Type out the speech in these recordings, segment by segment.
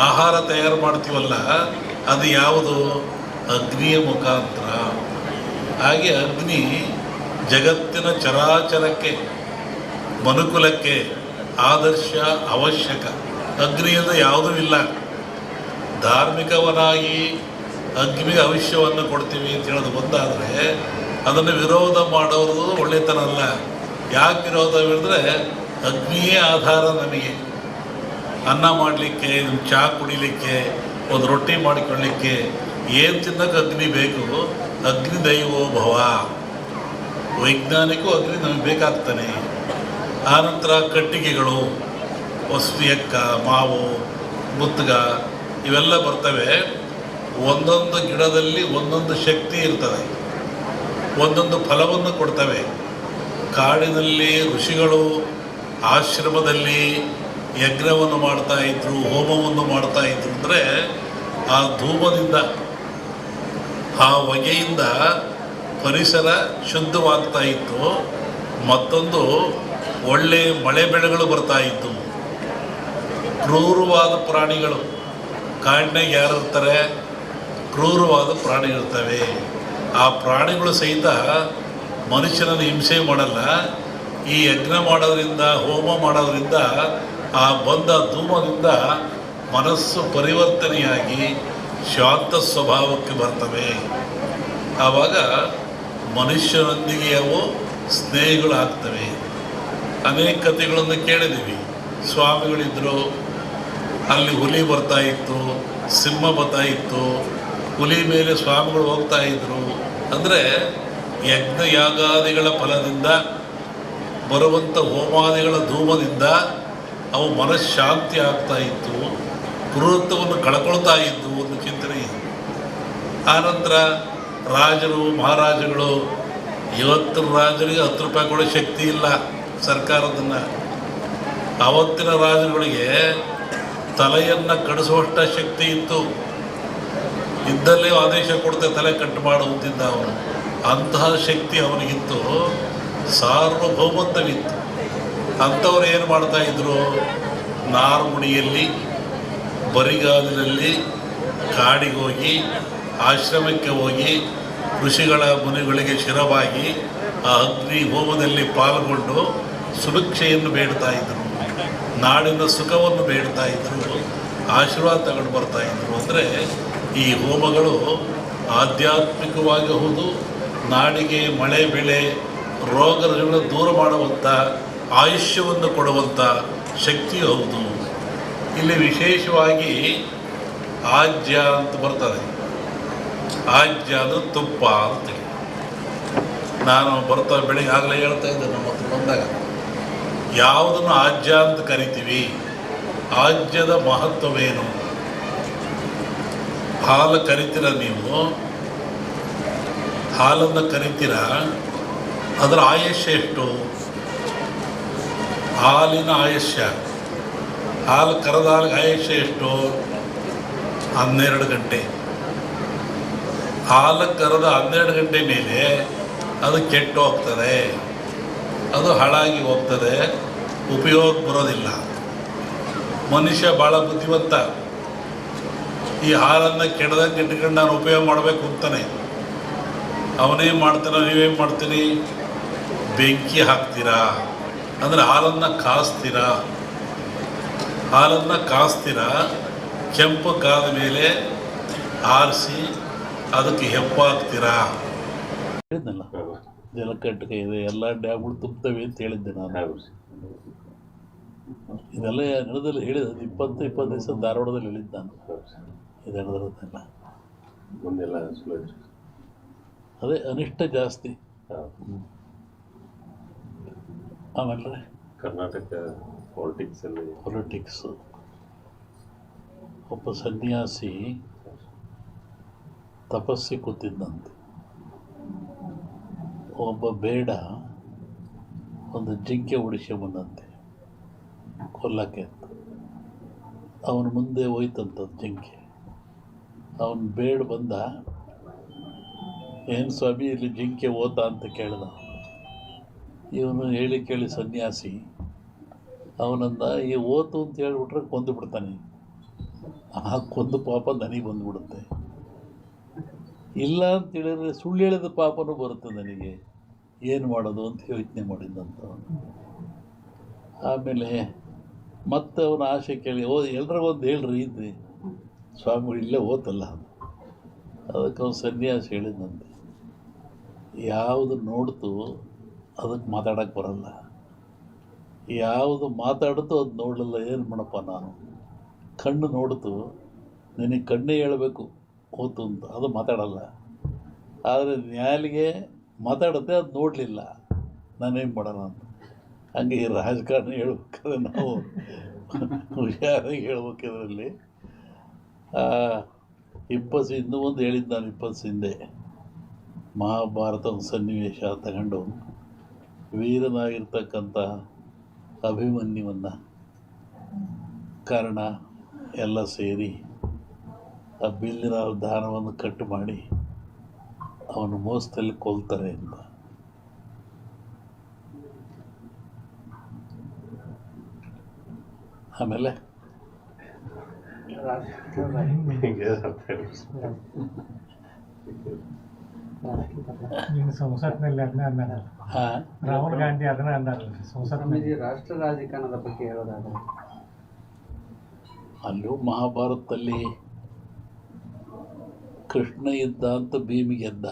ಆಹಾರ ತಯಾರು ಮಾಡ್ತೀವಲ್ಲ, ಅದು ಯಾವುದು? ಅಗ್ನಿಯ ಮುಖಾಂತರ. ಹಾಗೆ ಅಗ್ನಿ ಜಗತ್ತಿನ ಚರಾಚರಕ್ಕೆ, ಮನುಕುಲಕ್ಕೆ ಆದರ್ಶ, ಅವಶ್ಯಕ. ಅಗ್ನಿಯಿಂದ ಯಾವುದೂ ಇಲ್ಲ. ಧಾರ್ಮಿಕವನಾಗಿ ಅಗ್ನಿಗೆ ಭವಿಷ್ಯವನ್ನು ಕೊಡ್ತೀವಿ ಅಂತ ಹೇಳೋದು ಬಂದಾದರೆ ಅದನ್ನು ವಿರೋಧ ಮಾಡೋದು ಒಳ್ಳೆತನ ಅಲ್ಲ. ಯಾಕೆ ವಿರೋಧ ಹೇಳಿದ್ರೆ, ಅಗ್ನಿಯೇ ಆಧಾರ ನಮಗೆ. ಅನ್ನ ಮಾಡಲಿಕ್ಕೆ, ಚಹಾ ಕುಡಿಲಿಕ್ಕೆ, ಒಂದು ರೊಟ್ಟಿ ಮಾಡಿಕೊಳ್ಳಲಿಕ್ಕೆ ಏನು ತಿನ್ನೋಕೆ ಅಗ್ನಿ ಬೇಕು. ಅಗ್ನಿ ದೈವೋ ಭವ. ವೈಜ್ಞಾನಿಕೂ ಅಗ್ನಿ ನಮಗೆ ಬೇಕಾಗ್ತಾನೆ. ಆನಂತರ ಕಟ್ಟಿಗೆಗಳು, ಎಕ್ಕ, ಮಾವು, ಮುತ್ತುಗ ಇವೆಲ್ಲ ಬರ್ತವೆ. ಒಂದೊಂದು ಗಿಡದಲ್ಲಿ ಒಂದೊಂದು ಶಕ್ತಿ ಇರ್ತದೆ, ಒಂದೊಂದು ಫಲವನ್ನು ಕೊಡ್ತವೆ. ಕಾಡಿನಲ್ಲಿ ಋಷಿಗಳು ಆಶ್ರಮದಲ್ಲಿ ಯಜ್ಞವನ್ನು ಮಾಡ್ತಾಯಿದ್ರು, ಹೋಮವನ್ನು ಮಾಡ್ತಾಯಿದ್ರು. ಅಂದರೆ ಆ ಧೂಮದಿಂದ, ಆ ಹೊಗೆಯಿಂದ ಪರಿಸರ ಶುದ್ಧವಾಗ್ತಾ ಇತ್ತು. ಮತ್ತೊಂದು ಒಳ್ಳೆ ಮಳೆ ಬೆಳೆಗಳು ಬರ್ತಾಯಿತ್ತು. ಕ್ರೂರವಾದ ಪ್ರಾಣಿಗಳು, ಕಾಡಿನಾಗ ಯಾರು ಇರ್ತಾರೆ? ಕ್ರೂರವಾದ ಪ್ರಾಣಿಗಳಿರ್ತವೆ. ಆ ಪ್ರಾಣಿಗಳು ಸಹಿತ ಮನುಷ್ಯನನ್ನು ಹಿಂಸೆ ಮಾಡಲ್ಲ. ಈ ಯಜ್ಞ ಮಾಡೋದ್ರಿಂದ, ಹೋಮ ಮಾಡೋದ್ರಿಂದ, ಆ ಬಂದ ಧೂಮದಿಂದ ಮನಸ್ಸು ಪರಿವರ್ತನೆಯಾಗಿ ಶಾಂತ ಸ್ವಭಾವಕ್ಕೆ ಬರ್ತವೆ. ಆವಾಗ ಮನುಷ್ಯನೊಂದಿಗೆ ಅವು ಸ್ನೇಹಿಗಳಾಗ್ತವೆ. ಅನೇಕ ಕಥೆಗಳನ್ನು ಕೇಳಿದ್ದೀವಿ. ಸ್ವಾಮಿಗಳಿದ್ದರು, ಅಲ್ಲಿ ಹುಲಿ ಬರ್ತಾ ಇತ್ತು, ಸಿಂಹ ಬರ್ತಾ ಇತ್ತು, ಹುಲಿ ಮೇಲೆ ಸ್ವಾಮಿಗಳು ಹೋಗ್ತಾ ಇದ್ರು. ಅಂದರೆ ಯಜ್ಞ ಯಾಗಾದಿಗಳ ಫಲದಿಂದ ಬರುವಂಥ ಹೋಮಾದಿಗಳ ಧೂಮದಿಂದ ಅವು ಮನಃಶಾಂತಿ ಆಗ್ತಾ ಇತ್ತು, ಕ್ರೂರತ್ವವನ್ನು ಕಳ್ಕೊಳ್ತಾ ಇದ್ದು ಒಂದು ಚಿಂತನೆ ಇದೆ. ಆನಂತರ ರಾಜರು, ಮಹಾರಾಜಗಳು, ಇವತ್ತಿನ ರಾಜರಿಗೆ 10 ರೂಪಾಯಿ ಕೊಡೋ ಶಕ್ತಿ ಇಲ್ಲ ಸರ್ಕಾರದನ್ನು. ಆವತ್ತಿನ ರಾಜರುಗಳಿಗೆ ತಲೆಯನ್ನು ಕಡಿಸುವಷ್ಟ ಶಕ್ತಿ ಇತ್ತು. ಇದ್ದಲ್ಲೇ ಆದೇಶ ಕೊಡ್ತೆ ತಲೆ ಕಟ್ಟು ಮಾಡುತ್ತಿದ್ದ ಅವನು. ಅಂತಹ ಶಕ್ತಿ ಅವನಿಗಿತ್ತು, ಸಾರ್ವಭೌಮತ್ವವಿತ್ತು. ಅಂಥವ್ರು ಏನು ಮಾಡ್ತಾಯಿದ್ರು? ನಾರ್ಮುಡಿಯಲ್ಲಿ, ಬರಿಗಾಲಿನಲ್ಲಿ ಕಾಡಿಗೆ ಹೋಗಿ, ಆಶ್ರಮಕ್ಕೆ ಹೋಗಿ, ಋಷಿಗಳ ಮುನಿಗಳಿಗೆ ಶಿರವಾಗಿ ಆ ಅಗ್ನಿ ಹೋಮದಲ್ಲಿ ಪಾಲ್ಗೊಂಡು ಸುಭಿಕ್ಷೆಯನ್ನು ಬೇಡ್ತಾ ಇದ್ದರು, ನಾಡಿನ ಸುಖವನ್ನು ಬೇಡ್ತಾ ಇದ್ದರು, ಆಶೀರ್ವಾದ ತಗೊಂಡು ಬರ್ತಾಯಿದ್ರು. ಅಂದರೆ ಈ ಹೋಮಗಳು ಆಧ್ಯಾತ್ಮಿಕವಾಗಿ ಹೌದು, ನಾಡಿಗೆ ಮಳೆ ಬೆಳೆ ರೋಗಗಳನ್ನು ದೂರ ಮಾಡುವಂಥ, ಆಯುಷ್ಯವನ್ನು ಕೊಡುವಂಥ ಶಕ್ತಿ ಹೌದು. ಇಲ್ಲಿ ವಿಶೇಷವಾಗಿ ಆಜ್ಯ ಅಂತ ಬರ್ತದೆ. ಆಜ್ಯ ಅಂದರೆ ತುಪ್ಪ ಅಂತೇಳಿ. ನಾನು ಬೆಳಿಗ್ಗೆ ಆಗಲೇ ಹೇಳ್ತಾ ಇದ್ದೆ, ನಮ್ಮ ಹತ್ರ ಬಂದಾಗ ಯಾವುದನ್ನು ಆಜ್ಯ ಅಂತ ಕರಿತೀವಿ? ಆಜ್ಯದ ಮಹತ್ವವೇನು? ಹಾಲು ಕರಿತೀರ ನೀವು, ಹಾಲನ್ನು ಕರಿತೀರ, ಅದರ ಆಯುಷ್ಯ ಎಷ್ಟು? ಹಾಲಿನ ಆಯುಷ್ಯ, ಹಾಲು ಕರೆದ ಹಾಲಿಗೆ ಆಯುಷ್ಯ ಎಷ್ಟು? 12 ಗಂಟೆ. ಹಾಲು ಕರೆದ 12 ಗಂಟೆ ಮೇಲೆ ಅದು ಕೆಟ್ಟು ಹೋಗ್ತದೆ, ಅದು ಹಾಳಾಗಿ ಹೋಗ್ತದೆ, ಉಪಯೋಗ ಬರೋದಿಲ್ಲ. ಮನುಷ್ಯ ಭಾಳ ಬುದ್ಧಿವಂತ. ಈ ಹಾಲನ್ನು ಕೆಡದಂಗೆ ಇಟ್ಕೊಂಡು ನಾನು ಉಪಯೋಗ ಮಾಡಬೇಕು ಅಂತಾನೆ. ಅವನೇನು ಮಾಡ್ತಾನೆ, ನೀವೇನು ಮಾಡ್ತೀರಿ? ಬೆಂಕಿ ಹಾಕ್ತೀರಾ, ಅಂದರೆ ಹಾಲನ್ನು ಕಾಸ್ತೀರಾ. ಹಾಲನ್ನು ಕಾಸ್ತೀರಾ, ಕೆಂಪು ಕಾದ ಮೇಲೆ ಆರಿಸಿ ಅದಕ್ಕೆ ಹೆಪ್ಪಾಕ್ತೀರಾ. ಹೇಳಿದ್ನಲ್ಲ, ಜಲಕಂಟಕ ಇದೆ, ಎಲ್ಲ ಡ್ಯಾಮ್ಗಳು ತುಂಬುತ್ತವೆ ಅಂತ ಹೇಳಿದ್ದೆ ನಾನು. ಇದೆಲ್ಲ ನಡೆದಲ್ಲಿ ಹೇಳಿದ 20 ದಿವಸ ಧಾರವಾಡದಲ್ಲಿ ಹೇಳಿದ್ದೆ ನಾನು. ಇದು ನಡೆದಿರೋದೆಲ್ಲ ಮುಂದೆಲ್ಲ ಅದೇ ಅನಿಷ್ಟ ಜಾಸ್ತಿ. ಆಮೇಲೆ ಕರ್ನಾಟಕ ಪೊಲಿಟಿಕ್ಸು. ಒಬ್ಬ ಸನ್ಯಾಸಿ ತಪಸ್ಸಿ ಕೂತಿದ್ದಂತೆ. ಒಬ್ಬ ಬೇಡ ಒಂದು ಜಿಂಕೆ ಉಡಿಸ್ಕೊಂಬಂದಂತೆ ಕೊಲ್ಲಕ್ಕೆ ಅಂತ. ಅವನ ಮುಂದೆ ಹೋಯ್ತಂಥದ್ದು ಜಿಂಕೆ. ಅವನು ಬೇಡ ಬಂದ, ಏನು ಸ್ವಾಮಿ ಇಲ್ಲಿ ಜಿಂಕೆ ಓತ ಅಂತ ಕೇಳ್ದ. ಇವನು ಹೇಳಿ ಕೇಳಿ ಸನ್ಯಾಸಿ ಅವನಂದ, ಈ ಓತು ಅಂತ ಹೇಳ್ಬಿಟ್ರೆ ಕೊಂದು ಬಿಡ್ತಾನೆ. ಆ ಕೊಂದು ಪಾಪ ನನಗೆ ಬಂದುಬಿಡುತ್ತೆ. ಇಲ್ಲ ಅಂತೇಳಿದ್ರೆ ಸುಳ್ಳು ಹೇಳಿದ ಪಾಪನೂ ಬರುತ್ತೆ ನನಗೆ. ಏನು ಮಾಡೋದು ಅಂತ ಯೋಚನೆ ಮಾಡಿದ್ದಂತ. ಆಮೇಲೆ ಮತ್ತೆ ಅವನ ಆಸೆ ಕೇಳಿ ಎಲ್ರಿಗೊಂದು ಹೇಳ್ರಿ ಇದ್ರಿ ಸ್ವಾಮಿಗಳು ಇಲ್ಲೇ ಓತಲ್ಲ. ಅದಕ್ಕೆ ಅವನು ಸನ್ಯಾಸಿ ಹೇಳಿದಂತೆ, ಯಾವುದು ನೋಡ್ತು ಅದಕ್ಕೆ ಮಾತಾಡೋಕ್ಕೆ ಬರಲ್ಲ, ಯಾವುದು ಮಾತಾಡ್ತು ಅದು ನೋಡಲಿಲ್ಲ, ಏನು ಮಾಡಪ್ಪ ನಾನು. ಕಣ್ಣು ನೋಡ್ತು, ನಿನಗೆ ಕಣ್ಣೇ ಹೇಳಬೇಕು ಓತು ಅಂತ, ಅದು ಮಾತಾಡಲ್ಲ. ಆದರೆ ನ್ಯಾಲಿಗೆ ಮಾತಾಡುತ್ತೆ, ಅದು ನೋಡಲಿಲ್ಲ, ನಾನೇನು ಮಾಡೋಣ ಅಂತ. ಹಂಗೆ ಈ ರಾಜಕಾರಣ ಹೇಳ್ಬೇಕಾದ್ರೆ ನಾವು ಹುಷಾರಾಗಿ ಹೇಳ್ಬೇಕಿದ್ರಲ್ಲಿ. ಇನ್ನೂ ಒಂದು ಹೇಳಿದ್ದು ನಾನು 20 ಹಿಂದೆ ಮಹಾಭಾರತ ಒಂದು ಸನ್ನಿವೇಶ ತಗೊಂಡು ವೀರನಾಗಿರ್ತಕ್ಕಂಥ ಅಭಿಮನ್ಯುವನ್ನು ಕರ್ಣ ಎಲ್ಲ ಸೇರಿ ಆ ಬಿಲ್ಲಿನ ದಾನವನ್ನು ಕಟ್ಟು ಮಾಡಿ ಅವನು ಮೋಸದಲ್ಲಿ ಕೊಲ್ತಾರೆ ಅಂತ. ಆಮೇಲೆ ಸಂಸತ್ನಲ್ಲಿ ಅದನ್ನ ಅಂದಾರಲ್ಲ, ರಾಹುಲ್ ಗಾಂಧಿ ಅದನ್ನ ಅಂದಾರಲ್ಲ ಸಂಸತ್ನಲ್ಲಿ. ರಾಷ್ಟ್ರ ರಾಜಕಾರಣದ ಬಗ್ಗೆ ಹೇಳೋದಾದ್ರೆ ಅಲ್ಲೂ ಮಹಾಭಾರತದಲ್ಲಿ ಕೃಷ್ಣ ಇದ್ದ ಅಂತ ಭೀಮ ಗೆದ್ದ,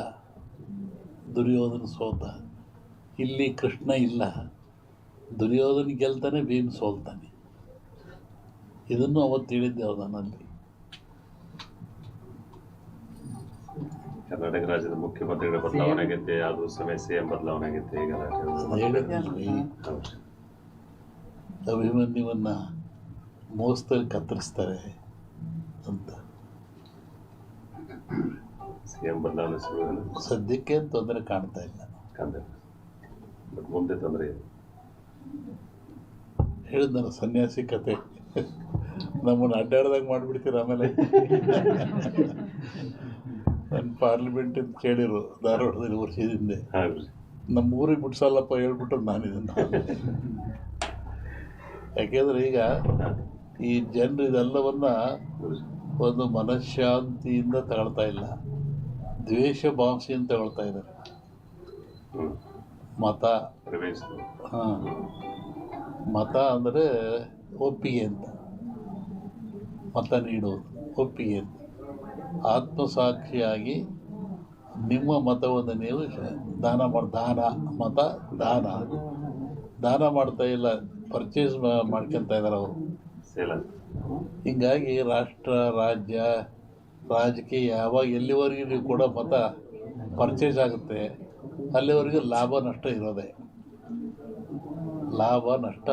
ದುರ್ಯೋಧನ ಸೋತ. ಇಲ್ಲಿ ಕೃಷ್ಣ ಇಲ್ಲ, ದುರ್ಯೋಧನ ಗೆಲ್ತಾನೆ, ಭೀಮ ಸೋಲ್ತಾನೆ. ಇದನ್ನು ಅವತ್ತು ಹೇಳಿದ್ದೆ ಅವನಲ್ಲಿ. ಕರ್ನಾಟಕ ರಾಜ್ಯದ ಮುಖ್ಯಮಂತ್ರಿಗಳ ಬದಲಾವಣೆ ಆಗೈತೆ, ಅದು ಸಮಯ CM ಬದಲಾವಣೆ ಆಗೈತೆ. ಈಗ ಹೇಳಿದ್ನಲ್ರಿ, ಅಭಿಮನ್ಯುವನ್ನು ಮೋಸದಲ್ಲಿ ಕತ್ತರಿಸ್ತಾರೆ ಅಂತ. CM ಬದಲಾವಣೆ ಸುಳ್ಳು ಸದ್ಯಕ್ಕೆ ತೊಂದರೆ ಕಾಣ್ತಾ ಇಲ್ಲ. ಬಟ್ ಮುಂದೆ ತೊಂದರೆ ಇದೆ. ಹೇಳಿದ್ನಲ್ಲ ಸನ್ಯಾಸಿ ಕತೆ, ನಮ್ಮನ್ನು ಅಡ್ಡಾಡ್ದಾಗ ಮಾಡಿಬಿಡ್ತೀರ. ಆಮೇಲೆ ನನ್ನ ಪಾರ್ಲಿಮೆಂಟ್ ಅಂತ ಕೇಳಿರು ಧಾರವಾಡದಲ್ಲಿ ವರ್ಷದಿಂದ, ನಮ್ಮ ಊರಿಗೆ ಬಿಡ್ಸಲ್ಲಪ್ಪ ಹೇಳ್ಬಿಟ್ಟು ನಾನಿದನ್ನು. ಯಾಕೆಂದರೆ ಈಗ ಈ ಜನರು ಇದೆಲ್ಲವನ್ನು ಒಂದು ಮನಃಶಾಂತಿಯಿಂದ ತಗೊಳ್ತಾ ಇಲ್ಲ, ದ್ವೇಷ ಭಾವನೆಯಿಂದ ತಗೊಳ್ತಾ ಇದ್ದಾರೆ. ಮತ, ಹಾಂ, ಮತ ಅಂದರೆ ಒಪ್ಪಿಗೆ ಅಂತ, ಮತ ನೀಡುವುದು ಒಪ್ಪಿಗೆ ಅಂತ. ಆತ್ಮಸಾಕ್ಷಿಯಾಗಿ ನಿಮ್ಮ ಮತವನ್ನು ನೀವು ದಾನ ದಾನ ಮಾಡ್ತಾ ಇಲ್ಲ, ಪರ್ಚೇಸ್ ಮಾಡ್ಕೊತ ಇದ್ದಾರೆ ಅವರು. ಹೀಗಾಗಿ ರಾಷ್ಟ್ರ, ರಾಜ್ಯ, ರಾಜಕೀಯ ಯಾವಾಗ ಎಲ್ಲಿವರೆಗೂ ನೀವು ಕೂಡ ಮತ ಪರ್ಚೇಸ್ ಆಗುತ್ತೆ ಅಲ್ಲಿವರೆಗೂ ಲಾಭ ನಷ್ಟ ಇರೋದೆ, ಲಾಭ ನಷ್ಟ